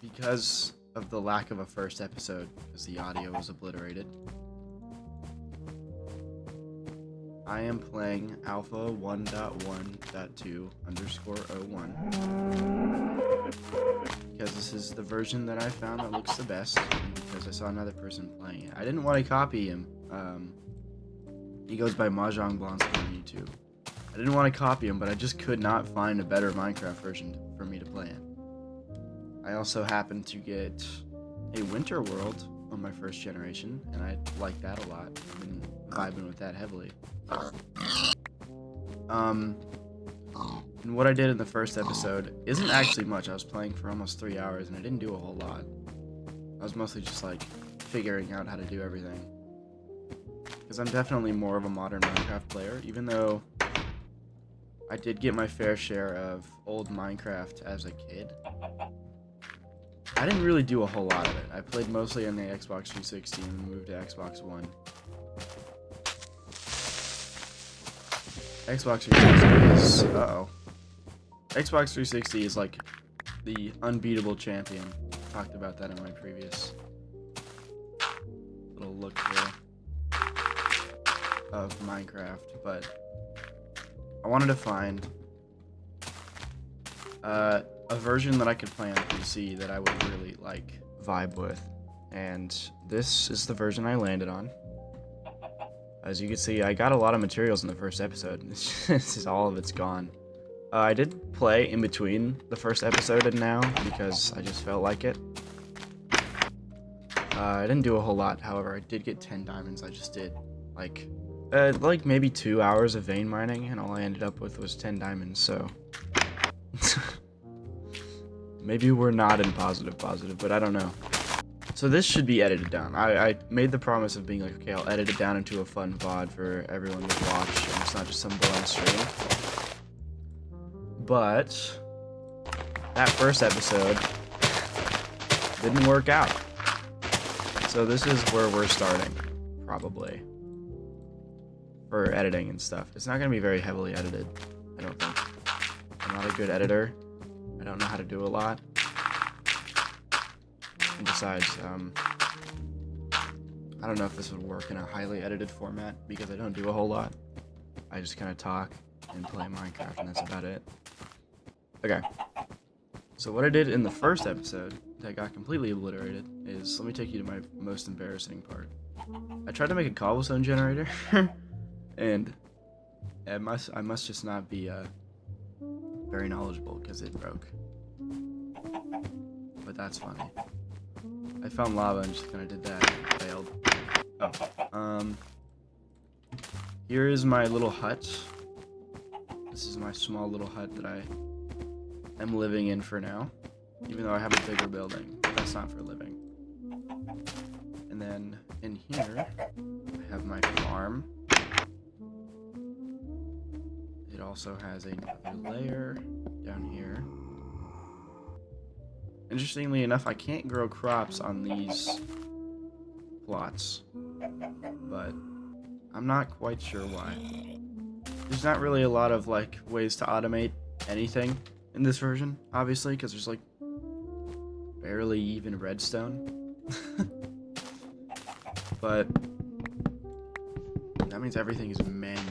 because of the lack of a first episode, because the audio was obliterated, I am playing alpha 1.1.2_01 because this is the version that I found that looks the best, and because I saw another person playing it. I didn't want to copy him. He goes by Mahjong Blonsky on YouTube. I didn't want to copy him, but I just could not find a better Minecraft version for me to play in. I also happened to get a Winter World on my first generation, and I like that a lot. I've been vibing with that heavily. And what I did in the first episode isn't actually much. I was playing for almost 3 hours, and I didn't do a whole lot. I was mostly just like figuring out how to do everything. Because I'm definitely more of a modern Minecraft player, even though I did get my fair share of old Minecraft as a kid. I didn't really do a whole lot of it. I played mostly on the Xbox 360 and moved to Xbox One. Xbox 360 is... Xbox 360 is like the unbeatable champion. Talked about that in my previous little look through of Minecraft, but I wanted to find a version that I could play on PC that I would really like vibe with, and this is the version I landed on. As you can see, I got a lot of materials in the first episode. It's just all of it's gone. I did play in between the first episode and now because I just felt like it. I didn't do a whole lot, however, I did get 10 diamonds. I just did like maybe 2 hours of vein mining, and all I ended up with was 10 diamonds, so... Maybe we're not in positive, but I don't know. So this should be edited down. I made the promise of being like, okay, I'll edit it down into a fun VOD for everyone to watch, and it's not just some boring stream. But that first episode didn't work out. So this is where we're starting, probably. For editing and stuff. It's not going to be very heavily edited, I don't think. I'm not a good editor. I don't know how to do a lot. And besides, I don't know if this would work in a highly edited format because I don't do a whole lot. I just kind of talk and play Minecraft, and that's about it. Okay. So what I did in the first episode that got completely obliterated is, let me take you to my most embarrassing part. I tried to make a cobblestone generator, and I must just not be very knowledgeable because it broke. But that's funny. I found lava and just kind of did that and failed. Oh. Here is my little hut. This is my small little hut that I am living in for now. Even though I have a bigger building. But that's not for living. And then in here, I have my farm. It also has another layer down here. Interestingly enough, I can't grow crops on these plots, but I'm not quite sure why. There's not really a lot of like ways to automate anything in this version, obviously, because there's like barely even redstone. But that means everything is manual.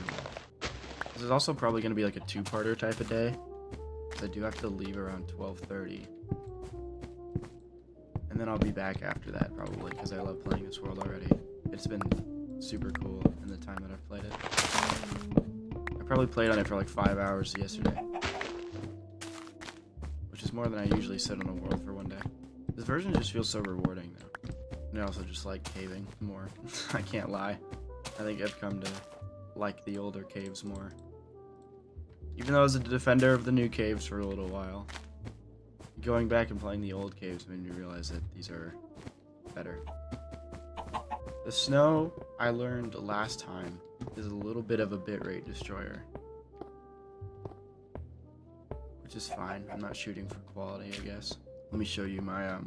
This is also probably going to be like a two-parter type of day, because I do have to leave around 12:30. And then I'll be back after that, probably, because I love playing this world already. It's been super cool in the time that I've played it. I probably played on it for like 5 hours yesterday, which is more than I usually sit on a world for one day. This version just feels so rewarding, though. And I also just like caving more. I can't lie. I think I've come to like the older caves more. Even though I was a defender of the new caves for a little while. Going back and playing the old caves made me realize that these are better. The snow, I learned last time, is a little bit of a bitrate destroyer. Which is fine. I'm not shooting for quality, I guess. Let me show you my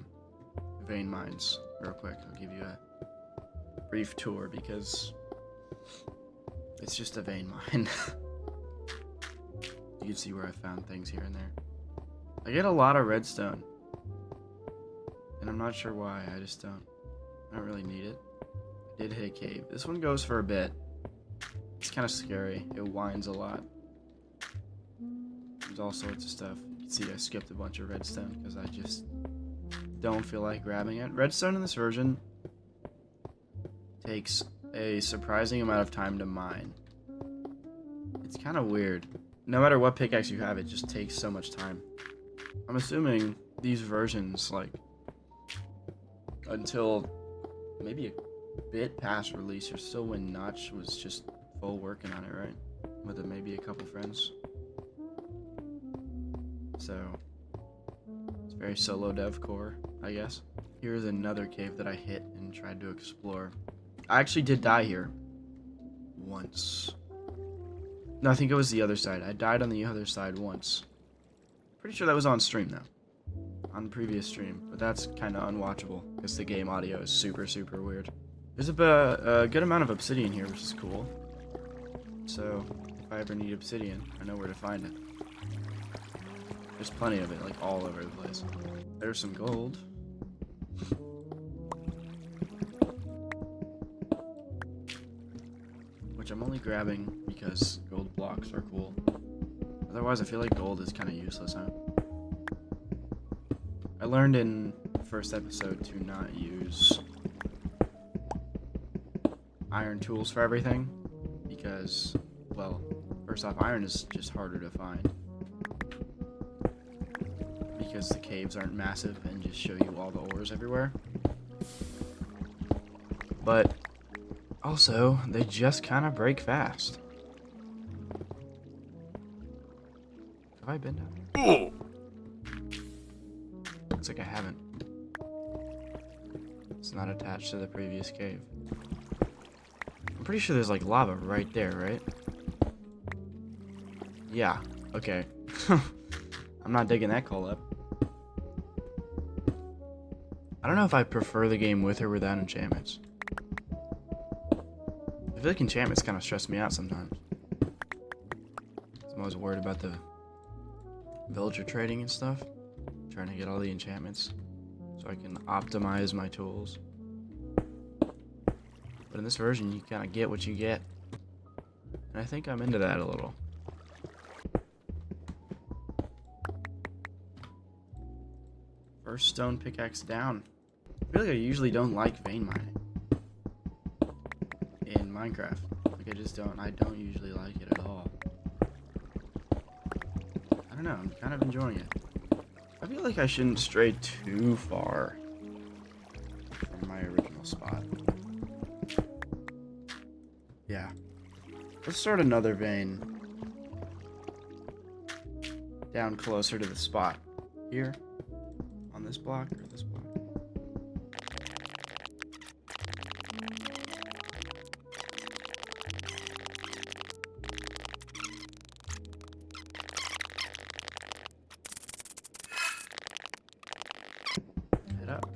vein mines real quick. I'll give you a brief tour because it's just a vein mine. You can see where I found things here and there. I get a lot of redstone. And I'm not sure why, I don't really need it. I did hit a cave. This one goes for a bit. It's kind of scary. It whines a lot. There's all sorts of stuff. You can see I skipped a bunch of redstone because I just don't feel like grabbing it. Redstone in this version takes a surprising amount of time to mine. It's kind of weird. No matter what pickaxe you have, it just takes so much time. I'm assuming these versions, like, until maybe a bit past release, or still when Notch was just full working on it, right? With maybe a couple friends. So, it's very solo dev core, I guess. Here's another cave that I hit and tried to explore. I actually did die here. Once. No, I think it was the other side. I died on the other side once. Pretty sure that was on stream, though. On the previous stream. But that's kind of unwatchable, because the game audio is super, super weird. There's a good amount of obsidian here, which is cool. So, if I ever need obsidian, I know where to find it. There's plenty of it, like, all over the place. There's some gold. Which I'm only grabbing because gold blocks are cool. Otherwise, I feel like gold is kind of useless, huh? I learned in the first episode to not use iron tools for everything. Because, well, first off, iron is just harder to find. Because the caves aren't massive and just show you all the ores everywhere. But also, they just kind of break fast. Have I been down here? Looks like I haven't. It's not attached to the previous cave. I'm pretty sure there's like lava right there, right? Yeah, okay. I'm not digging that coal up. I don't know if I prefer the game with or without enchantments. I feel like enchantments kind of stress me out sometimes. I'm always worried about the villager trading and stuff. Trying to get all the enchantments so I can optimize my tools. But in this version, you kind of get what you get. And I think I'm into that a little. First stone pickaxe down. I feel like I usually don't like vein mining in Minecraft. Like I don't usually like it at all. I don't know, I'm kind of enjoying it. I feel like I shouldn't stray too far from my original spot. Yeah. Let's start another vein down closer to the spot. Here? On this block or this block? Head up.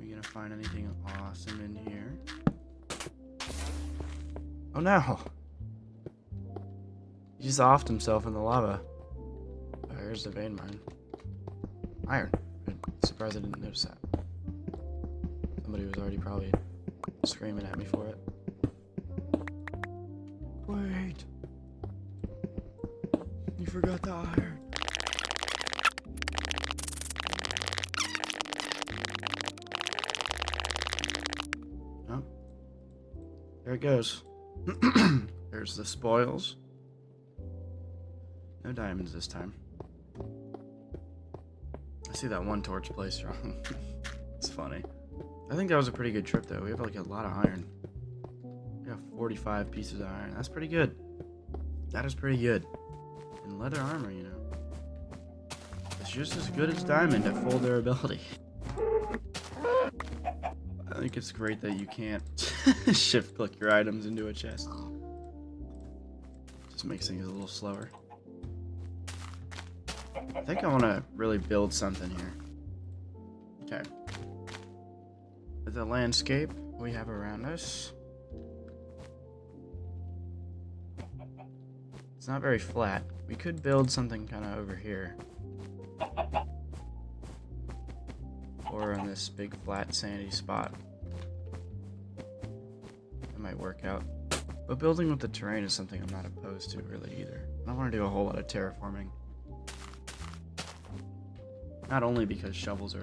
We gonna find anything awesome in here? Oh no! He just offed himself in the lava. Oh, here's the vein mine. Iron. I'm surprised I didn't notice that. Somebody was already probably screaming at me for it. Wait! You forgot the iron. Oh. There it goes. There's the spoils. No diamonds this time. I see that one torch placed wrong. It's funny. I think that was a pretty good trip though. We have like a lot of iron. We have 45 pieces of iron. That's pretty good. That is pretty good. And leather armor, you know. It's just as good as diamond at full durability. I think it's great that you can't shift click your items into a chest. Just makes things a little slower. I think I want to really build something here. Okay. With the landscape we have around us. It's not very flat. We could build something kind of over here. Or on this big flat sandy spot. That might work out. But building with the terrain is something I'm not opposed to really either. I don't want to do a whole lot of terraforming. Not only because shovels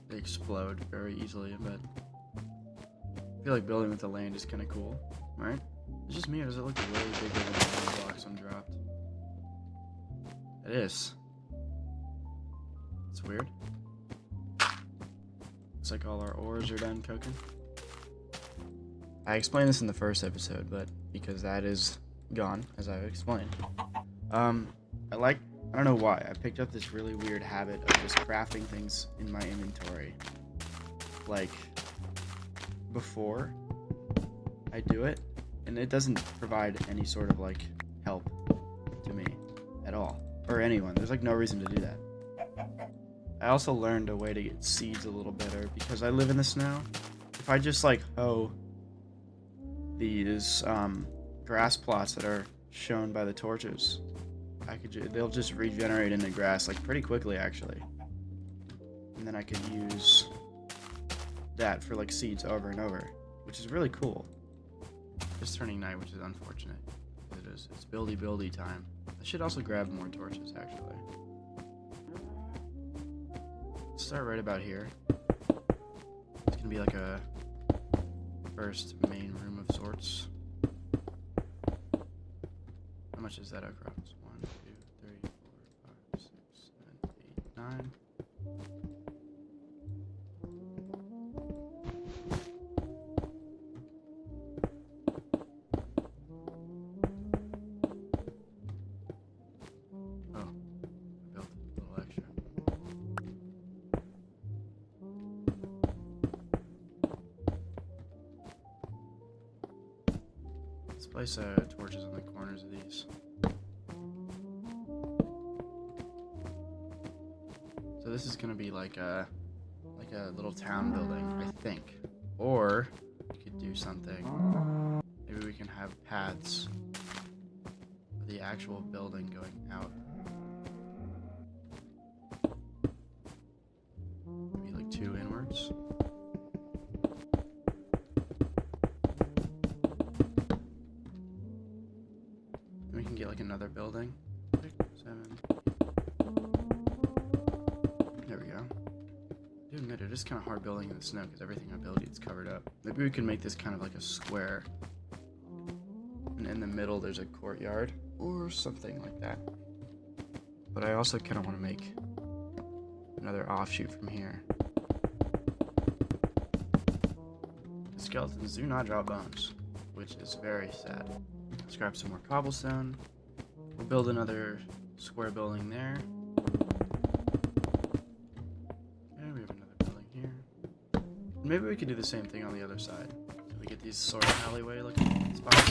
they explode very easily, but I feel like building with the land is kind of cool, right? It's just me, or does it look really bigger than the blocks I'm dropped? It is. It's weird. Looks like all our ores are done cooking. I explained this in the first episode, but because that is gone, as I've explained. I don't know why, I picked up this really weird habit of just crafting things in my inventory. Like, before I do it, and it doesn't provide any sort of, like, help to me at all. Or anyone. There's, like, no reason to do that. I also learned a way to get seeds a little better, because I live in the snow. If I just, like, hoe these, grass plots that are shown by the torches, they'll just regenerate into grass, like, pretty quickly, actually. And then I could use that for, like, seeds over and over, which is really cool. It's turning night, which is unfortunate. It's buildy time. I should also grab more torches, actually. Let's start right about here. It's gonna be like a first main room of sorts. How much is that across? 1, 2, 3, 4, 5, 6, 7, 8, 9. Let's place torches on the corners of these. So this is gonna be like a little town building, I think. Or we could do something. Maybe we can have paths for the actual building going out. Maybe like 2 inwards. We can get like another building. 6, 7. There we go. I do admit it is kind of hard building in the snow because everything I build gets covered up. Maybe we can make this kind of like a square. And in the middle there's a courtyard or something like that. But I also kind of want to make another offshoot from here. The skeletons do not drop bones, which is very sad. Let's grab some more cobblestone. We'll build another square building there. Okay, we have another building here. Maybe we could do the same thing on the other side. So we get these sort of alleyway looking spots.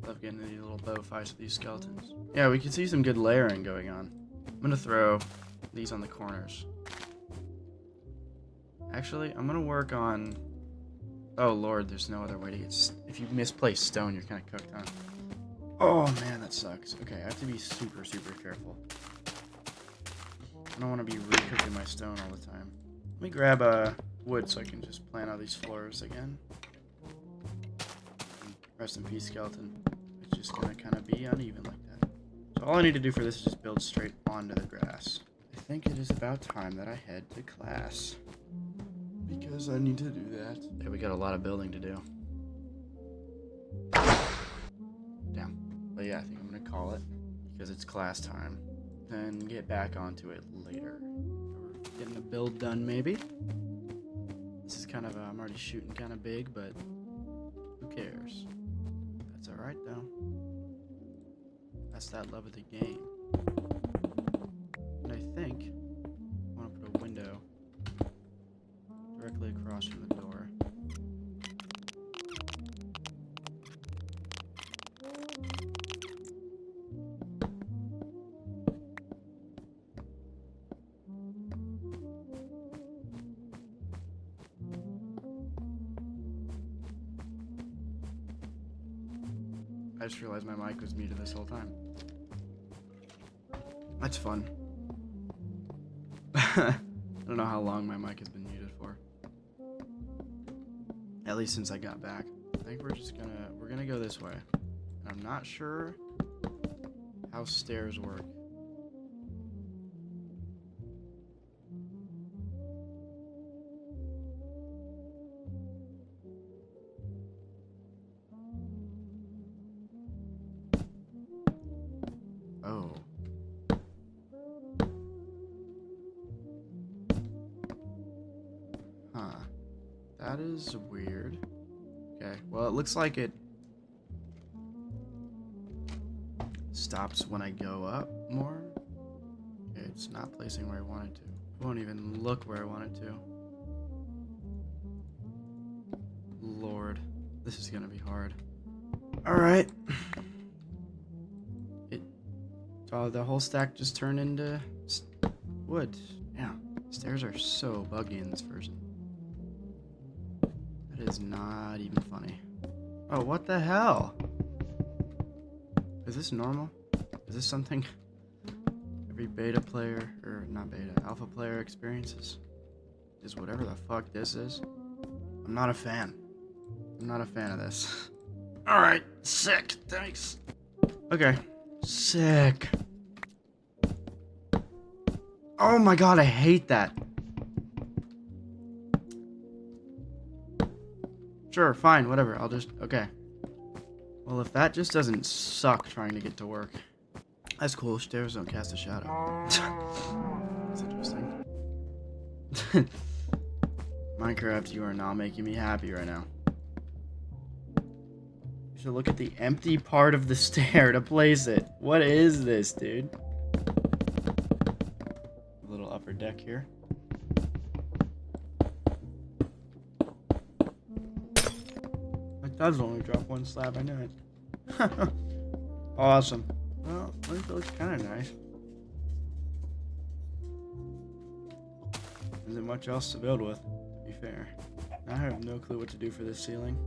Love getting these little bow fights with these skeletons. Yeah, we can see some good layering going on. I'm gonna throw these on the corners. Actually, I'm gonna work on... Oh lord, there's no other way to get... If you misplace stone, you're kind of cooked, huh? Oh man, that sucks. Okay, I have to be super careful. I don't want to be re-cooking my stone all the time. Let me grab wood so I can just plant all these floors again. Rest in peace, skeleton. It's just gonna kind of be uneven like that. So all I need to do for this is just build straight onto the grass. I think it is about time that I head to class. Because I need to do that. Yeah, we got a lot of building to do. Damn. But yeah, I think I'm gonna call it. Because it's class time. And get back onto it later. Or getting a build done, maybe. This is kind of, I'm already shooting kind of big, but who cares? That's alright, though. That's that love of the game. And I think I want to put a window directly across from the door. I just realized my mic was muted this whole time. That's fun. I don't know how long my mic has been muted for. At least since I got back. I think we're gonna go this way. And I'm not sure how stairs work. Oh. Huh. That is weird. Okay, well, it looks like it stops when I go up more. Okay, it's not placing where I want it to. It won't even look where I want it to. Lord, this is gonna be hard. Alright. Oh, the whole stack just turned into wood. Yeah, stairs are so buggy in this version. That is not even funny. Oh, what the hell? Is this normal? Is this something every beta player, or not beta, alpha player experiences? Is whatever the fuck this is? I'm not a fan. I'm not a fan of this. Alright, sick, thanks. Okay, sick. Oh my god, I hate that. Sure, fine, whatever, I'll just, okay. Well, if that just doesn't suck trying to get to work. That's cool, stairs don't cast a shadow. That's interesting. Minecraft, you are not making me happy right now. You should look at the empty part of the stair to place it. What is this, dude? A little upper deck here. It does only drop one slab, I know it. Awesome. Well, I think it looks kind of nice. Isn't much else to build with, to be fair. I have no clue what to do for this ceiling.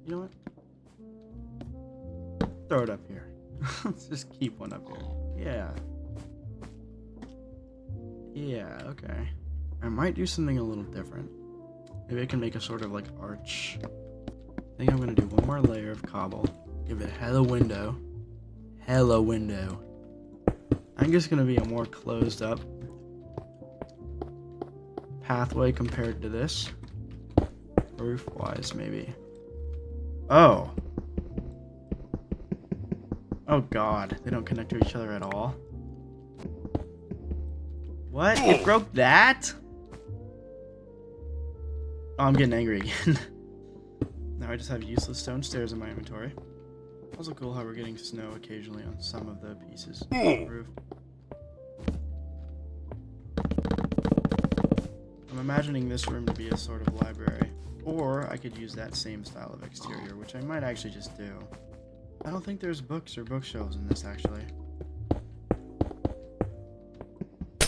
You know what? Throw it up here. Let's just keep one up here. Yeah. Yeah, okay. I might do something a little different. Maybe I can make a sort of like arch. I think I'm gonna do one more layer of cobble. Give it hella window. Hella window. I'm just gonna be a more closed up pathway compared to this. Roof wise, maybe. Oh. Oh god, they don't connect to each other at all. What? It broke that? Oh, I'm getting angry again. Now I just have useless stone stairs in my inventory. Also cool how we're getting snow occasionally on some of the pieces of the roof. I'm imagining this room to be a sort of library. Or I could use that same style of exterior, which I might actually just do. I don't think there's books or bookshelves in this, actually. I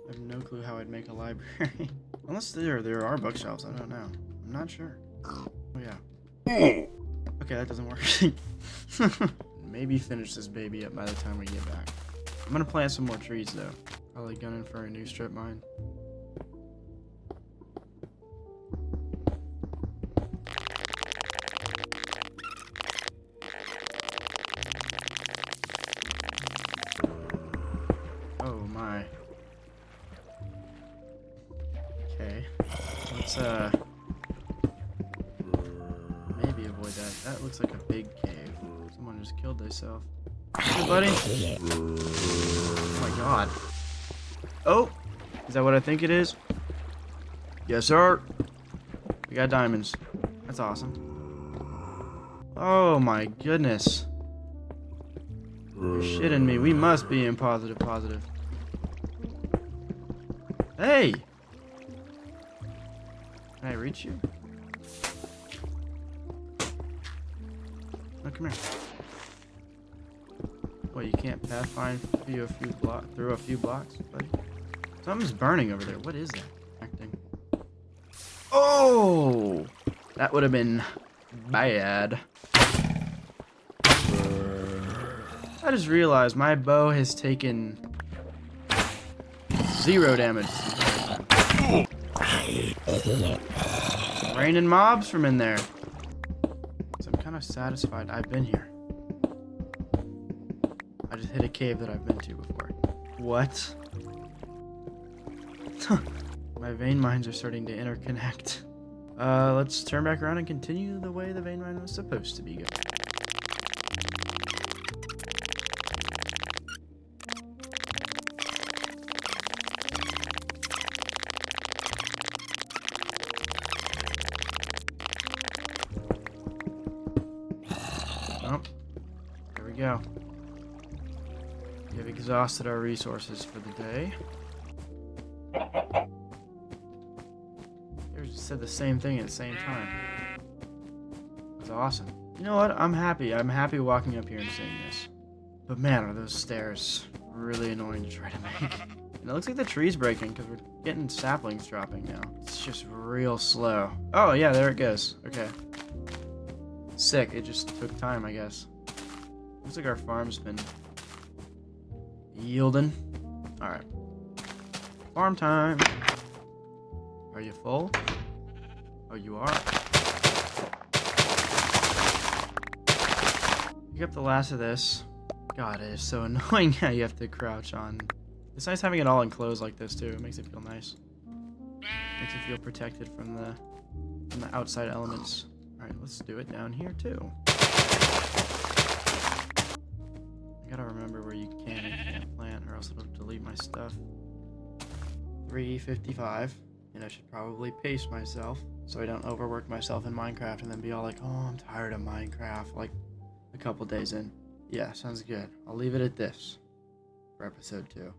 have no clue how I'd make a library. Unless there are bookshelves, I don't know. I'm not sure. Oh yeah. Okay, that doesn't work. Maybe finish this baby up by the time we get back. I'm gonna plant some more trees though. Probably gunning for a new strip mine. Oh my. Okay. Let's maybe avoid that. That looks like a big cave. Someone just killed themselves. Hey buddy. Oh my god. Oh! Is that what I think it is? Yes sir! We got diamonds. That's awesome. Oh my goodness. You're shitting me. We must be in positive. Hey! Can I reach you? Oh, come here. What, you can't pathfind through a few blocks, buddy? Something's burning over there. What is that? Acting. Oh! That would have been bad. I just realized my bow has taken 0 damage. Raining mobs from in there. So I'm kind of satisfied I've been here. I just hit a cave that I've been to before. What? My vein mines are starting to interconnect. Let's turn back around and continue the way the vein mine was supposed to be going. Oh, there we go. We have exhausted our resources for the day. They just said the same thing at the same time. That's awesome. You know what? I'm happy. I'm happy walking up here and seeing this. But man, are those stairs really annoying to try to make. And it looks like the tree's breaking because we're getting saplings dropping now. It's just real slow. Oh yeah, there it goes. Okay. Sick. It just took time, I guess. Looks like our farm's been yielding. Alright. Farm time. Are you full? Oh, you are. Pick up the last of this. God, it is so annoying how you have to crouch on. It's nice having it all enclosed like this too. It makes it feel nice. Makes it feel protected from the outside elements. Alright, let's do it down here too. I gotta remember where you can and can't plant or else it'll delete my stuff. 355. And I should probably pace myself so I don't overwork myself in Minecraft and then be all like, oh, I'm tired of Minecraft, like a couple days in. Yeah, sounds good. I'll leave it at this for episode 2.